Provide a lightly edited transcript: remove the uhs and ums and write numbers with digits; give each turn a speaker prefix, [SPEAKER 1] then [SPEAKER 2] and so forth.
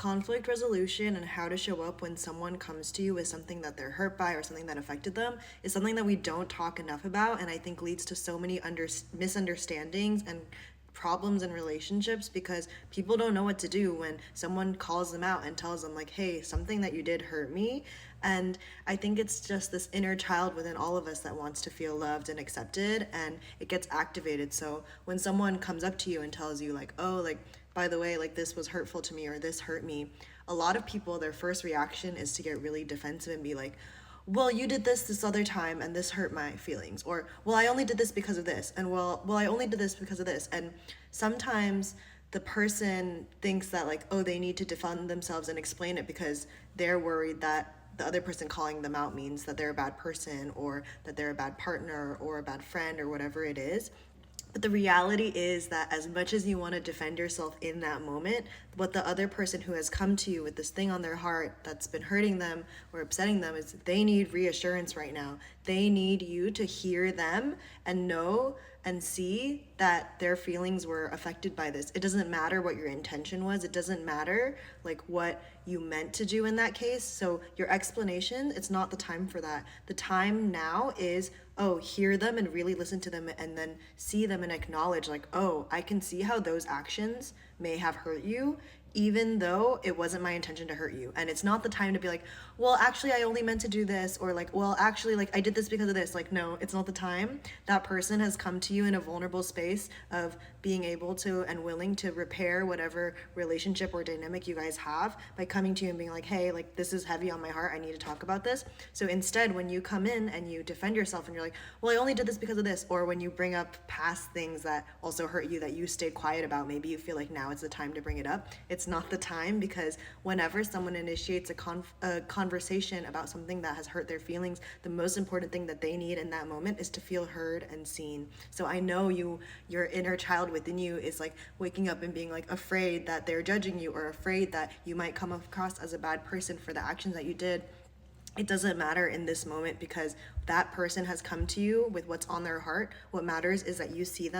[SPEAKER 1] conflict resolution and how to show up when someone comes to you with something that they're hurt by or something that affected them is something that we don't talk enough about, and I think leads to so many misunderstandings and problems in relationships, because people don't know what to do when someone calls them out and tells them like, hey, something that you did hurt me. And I think it's just this inner child within all of us that wants to feel loved and accepted, and it gets activated. So when someone comes up to you and tells you like, oh, like, by the way, like, this was hurtful to me or this hurt me, a lot of people, their first reaction is to get really defensive and be like, well, you did this other time and this hurt my feelings, or well, I only did this because of this, and well, I only did this because of this. And sometimes the person thinks that like, oh, they need to defend themselves and explain it because they're worried that the other person calling them out means that they're a bad person or that they're a bad partner or a bad friend or whatever it is. But the reality is that as much as you want to defend yourself in that moment, what the other person who has come to you with this thing on their heart that's been hurting them or upsetting them is they need reassurance right now. They need you to hear them and know and see that their feelings were affected by this. It doesn't matter what your intention was. It doesn't matter like what you meant to do in that case. So your explanation, it's not the time for that. The time now is, oh, hear them and really listen to them, and then see them and acknowledge like, oh, I can see how those actions may have hurt you, even though it wasn't my intention to hurt you. And it's not the time to be like, well, actually, I only meant to do this, or like, well, actually, like, I did this because of this. Like, no, it's not the time. That person has come to you in a vulnerable space of being able to and willing to repair whatever relationship or dynamic you guys have by coming to you and being like, hey, like, this is heavy on my heart. I need to talk about this. So instead, when you come in and you defend yourself and you're like, well, I only did this because of this, or when you bring up past things that also hurt you that you stayed quiet about, maybe you feel like now it's the time to bring it up. It's not the time, because whenever someone initiates a conversation about something that has hurt their feelings, the most important thing that they need in that moment is to feel heard and seen. So I know your inner child within you is like waking up and being like afraid that they're judging you, or afraid that you might come across as a bad person for the actions that you did. It doesn't matter in this moment, because that person has come to you with what's on their heart. What matters is that you see them